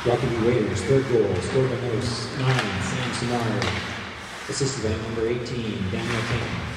Rocky Waiters, third goal, scored by number 9, Sam Samar. Assisted by number 18, Daniel King.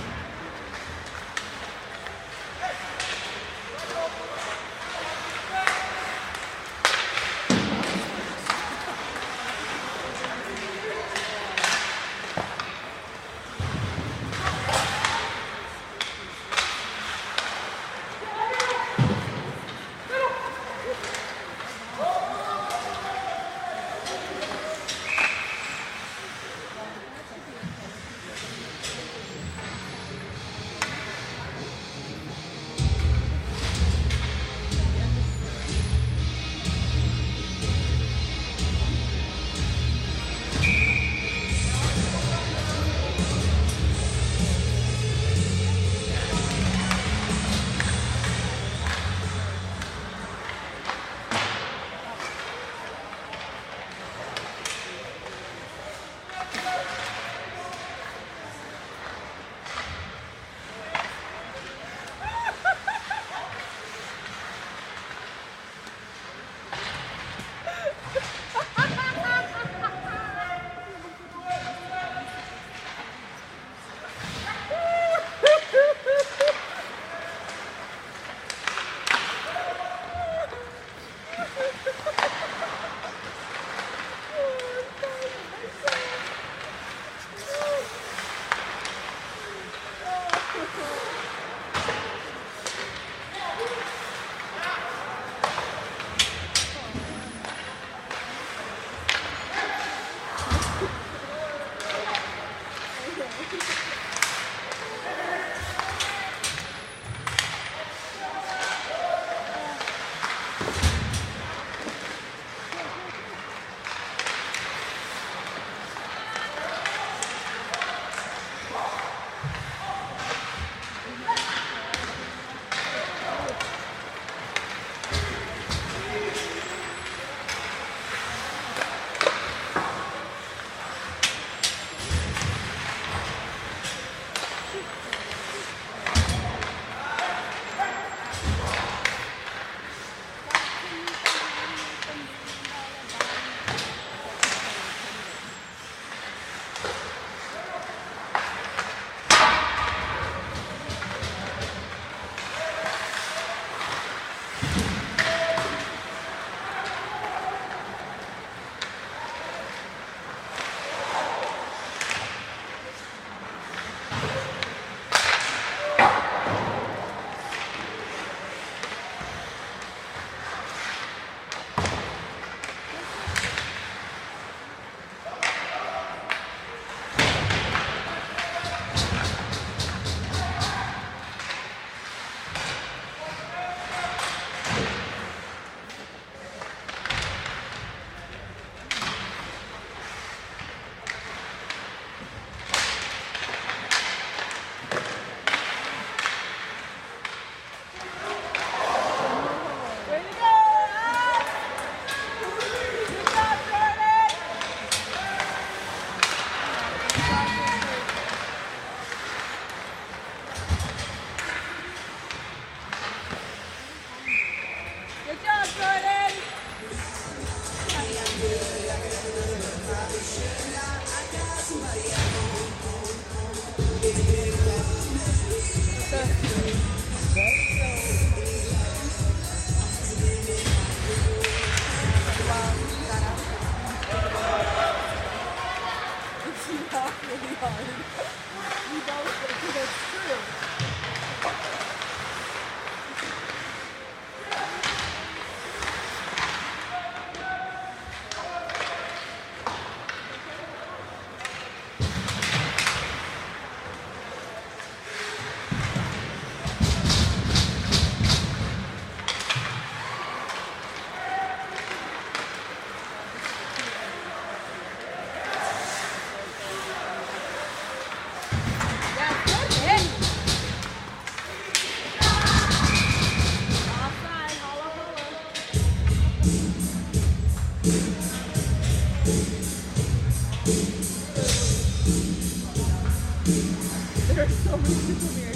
There are so many people here.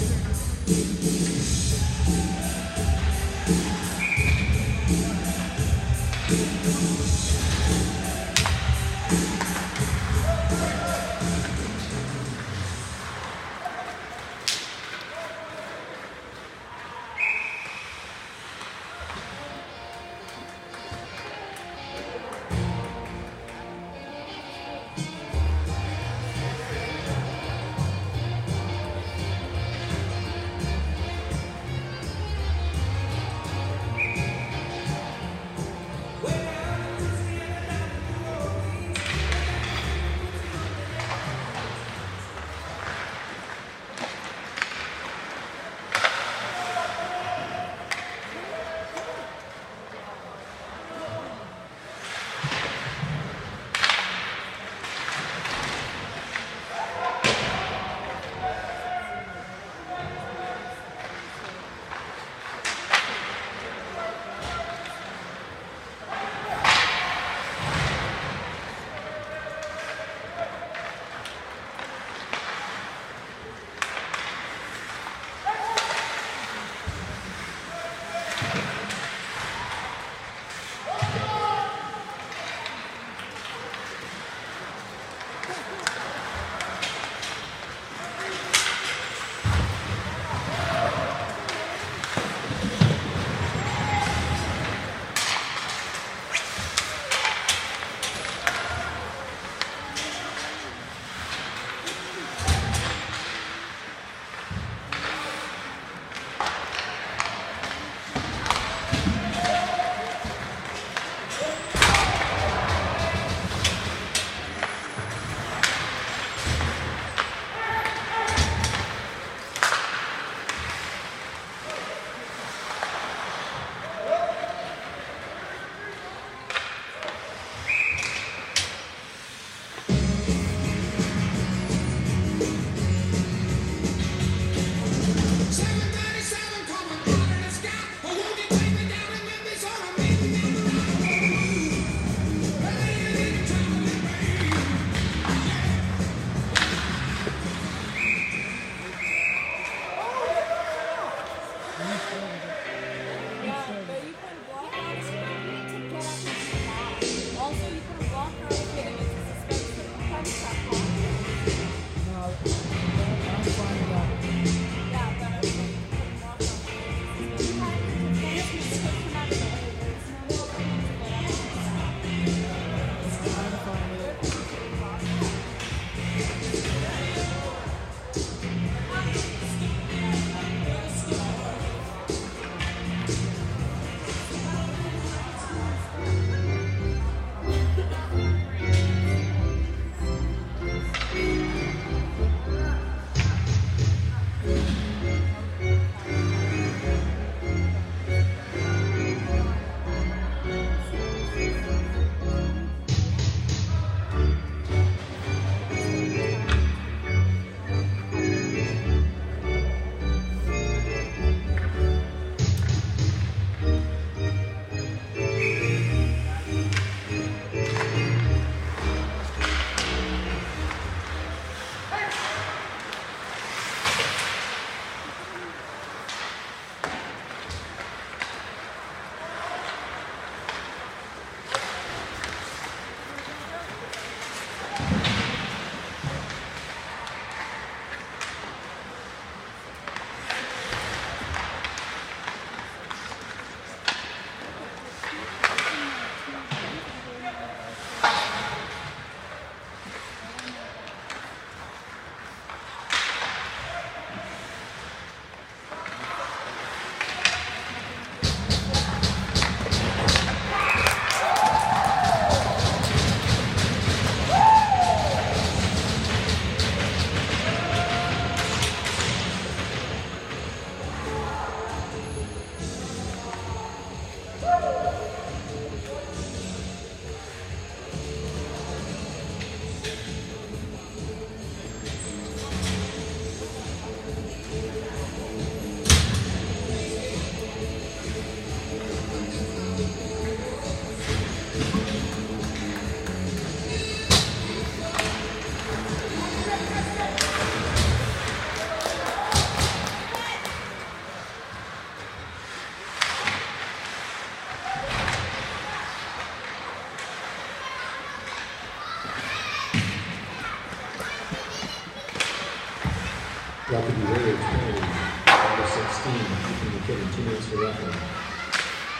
Lucky Raiders penalty. Number 16, Ethan McKinnon, 2 minutes for roughing.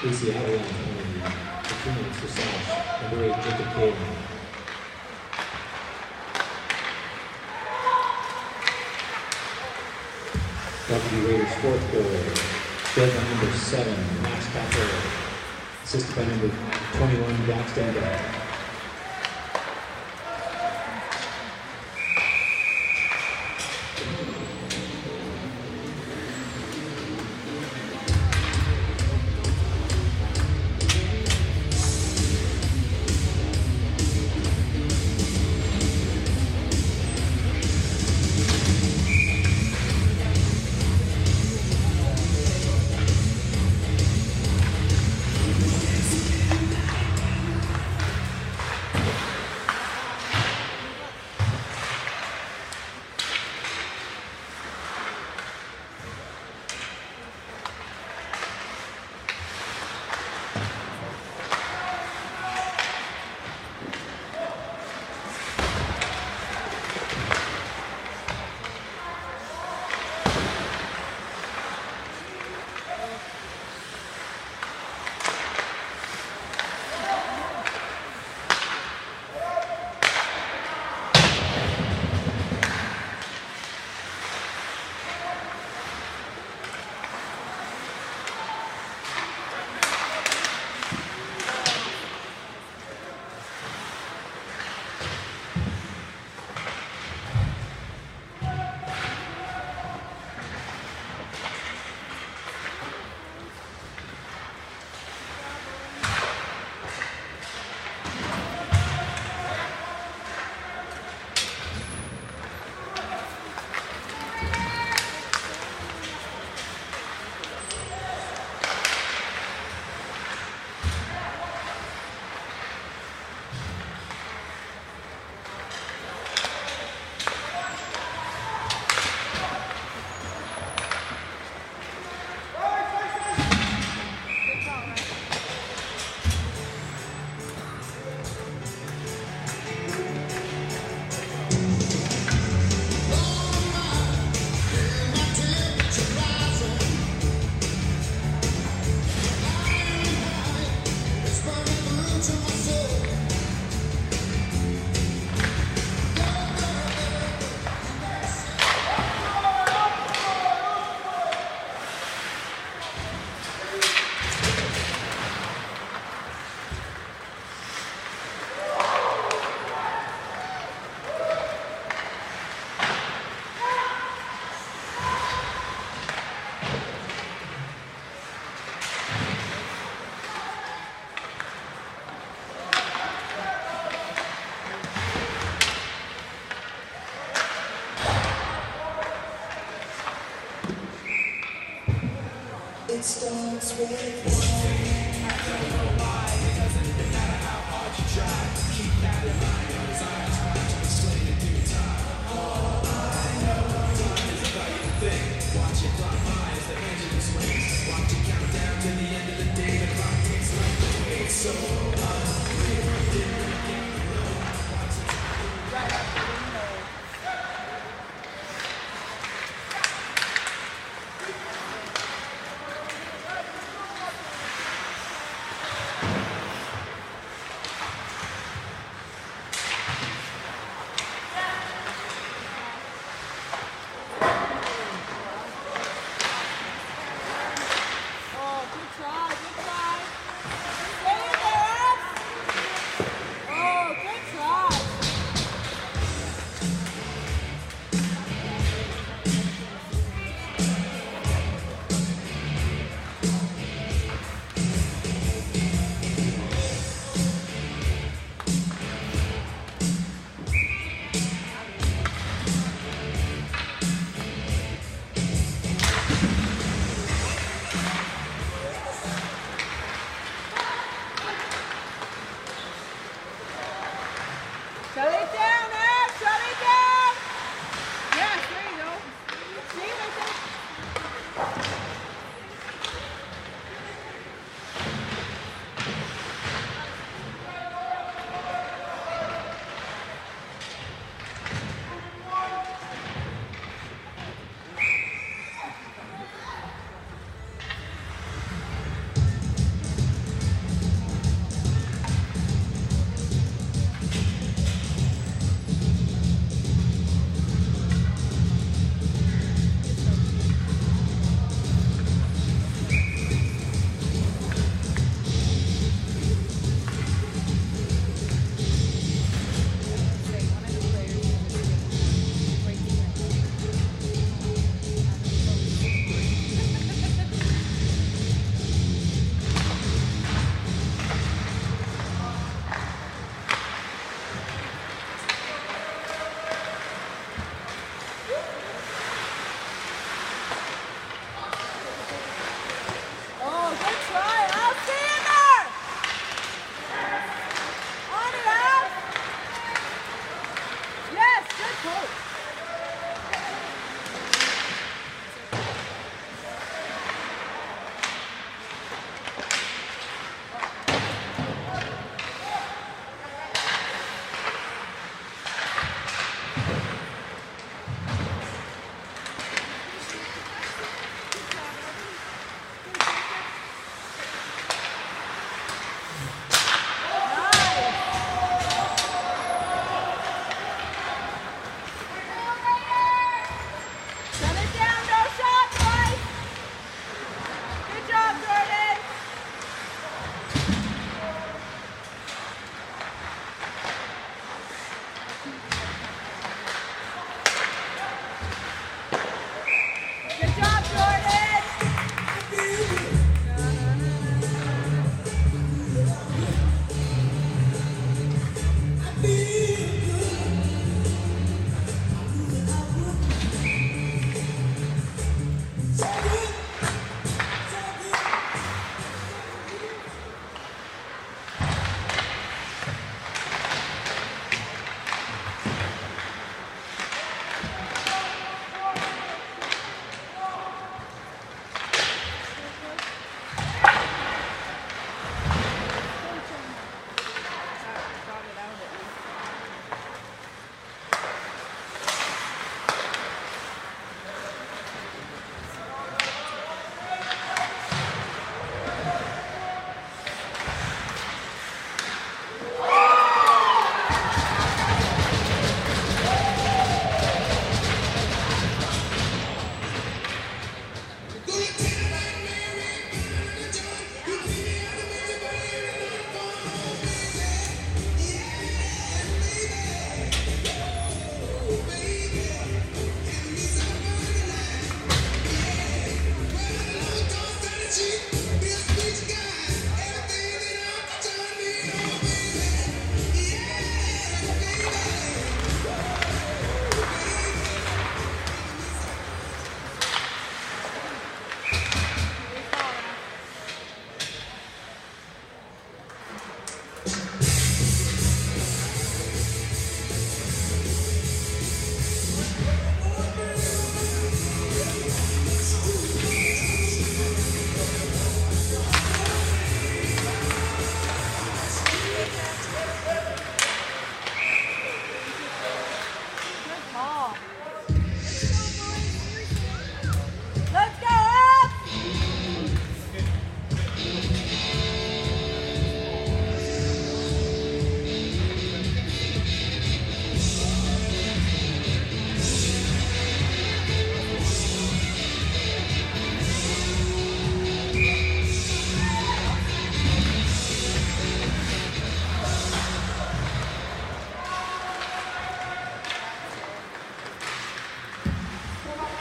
AC Avalanche penalty for 2 minutes for Sash. Number 8, Jacob Caden. Lucky Raiders 4th goal. Scored by number 7, Max Capel. Assisted by number 21, Dax Denbeck. It starts with one. I don't know why. It doesn't even matter how hard you try. Keep that in mind. Your desires try to explain in due time. All I know is about you to think. Watch it fly by as the pendulum swings. Watch it count down to the end of the day. The clock ticks like the way it's so unreal. Didn't get the road. Watch it time.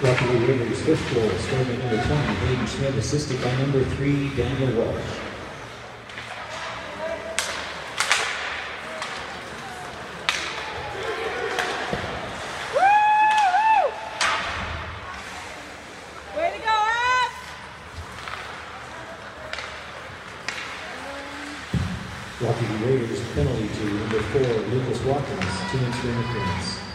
Rocky Raiders fifth goal, starting at number 20, Hayden Schmidt, assisted by number 3, Daniel Walsh. Rocky Raiders penalty to number 4, Lucas Watkins, 2 inch interference.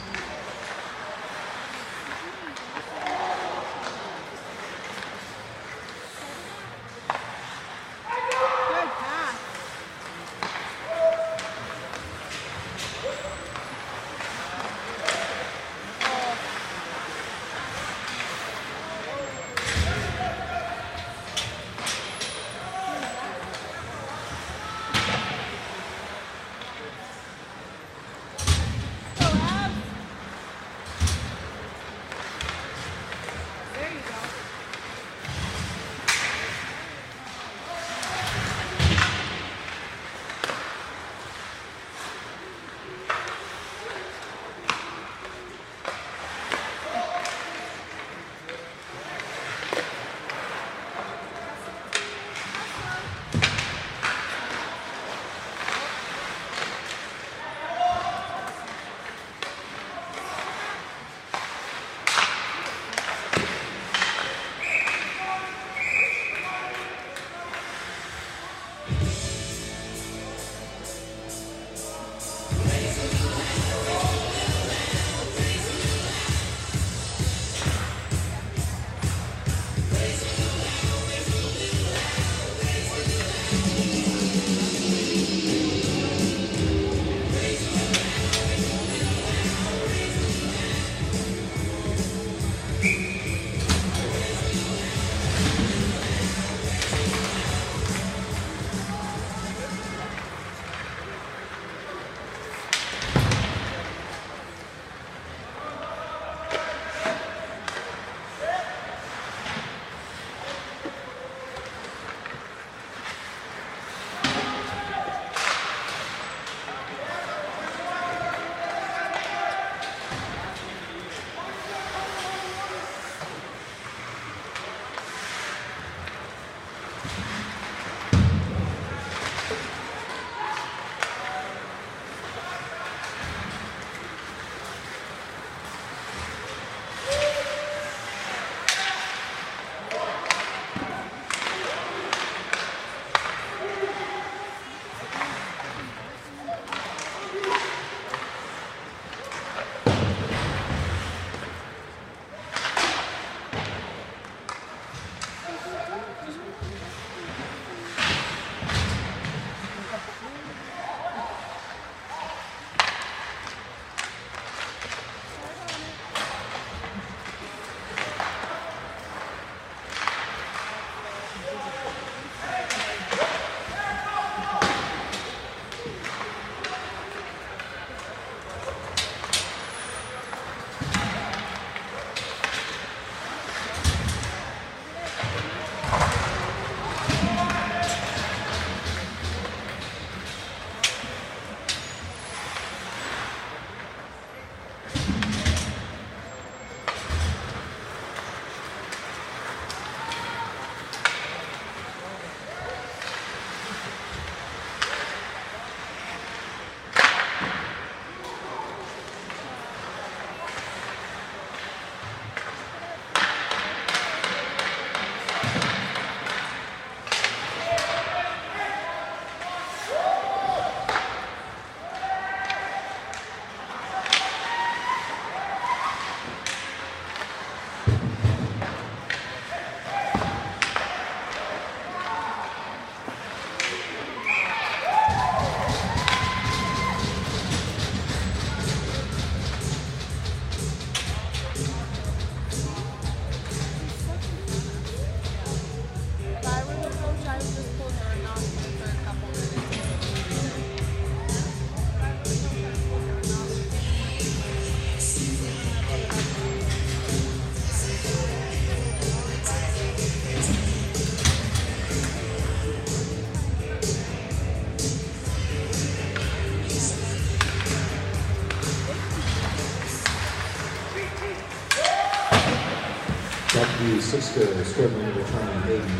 The sixth girl, scored by number 20, Hayden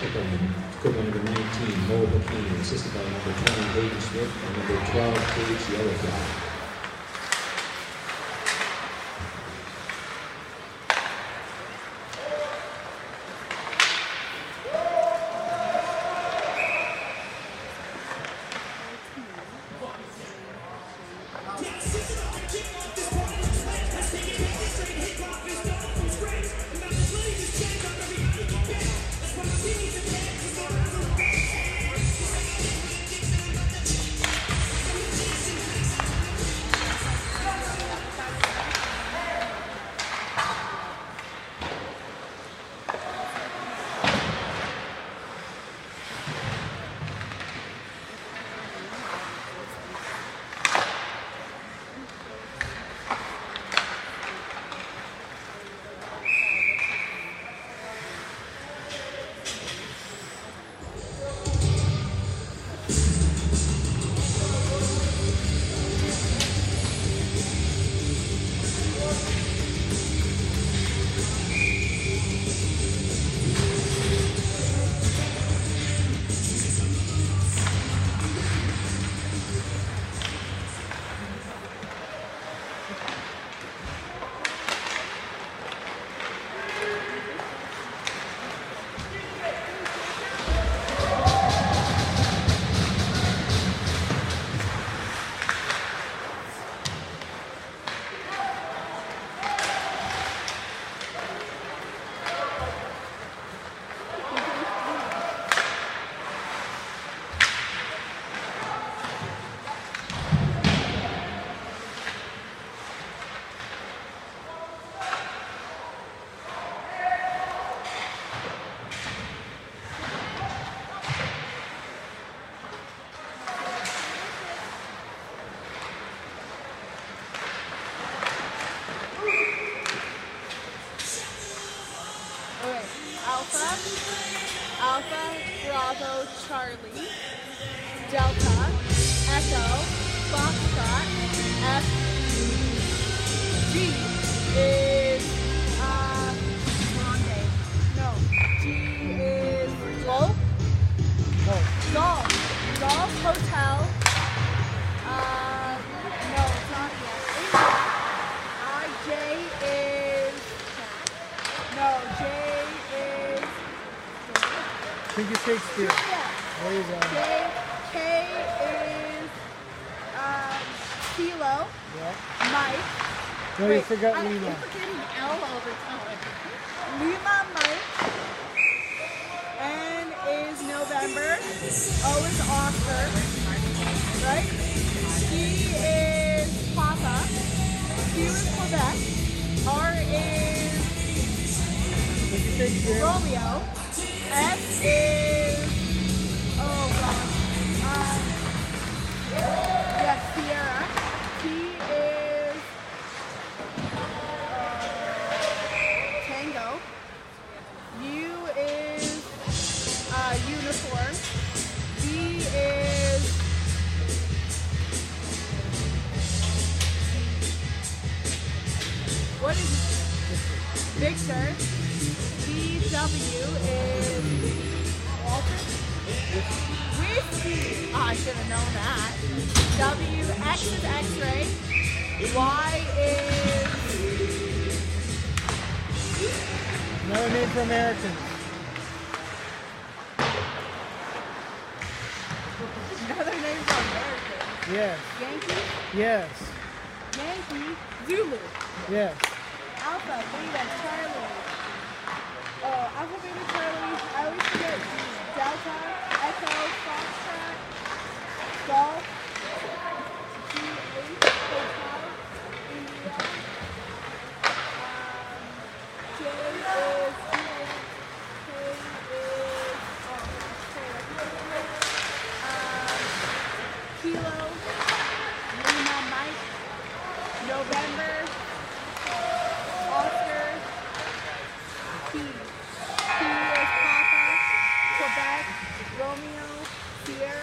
Oakland, scored by number 19, Mo Bikini, assisted by number 20, Hayden Smith, and number 12, Paige Yellowfly. Alpha, Bravo, Charlie, Delta, Echo, Foxtrot, F, G is, no, G is Golf, Golf Hotel, no, it's not yet, J is, no, J is, I think it's Shakespeare. yeah. There you go. K is Kilo, Yeah. Mike. No, you forgot Lima. I'm forgetting L all the time. Lima, Mike. N is November. O is Oscar. Right? P is Papa. Q is Quebec. R is I think it's Shakespeare. Romeo. S is, oh gosh, yes, Sierra. T is Tango. U is uniform. V is what is it? Victor. VW is Walter. Whiskey. Oh, I should have known that. W, X is X-ray. Y is Another name for Americans. another name for American. Yes. Yankee. Yes. Yankee. Zulu. Yes. Alpha, Beta, Charlie. Alpha, Beta, Charlie. I always forget Delta, Echo, Foxtrot, Golf, G8, Hotel, India. J is Kilo, Lima, Mike, November, Oscar, P. P is Papa, Quebec, Romeo, Sierra.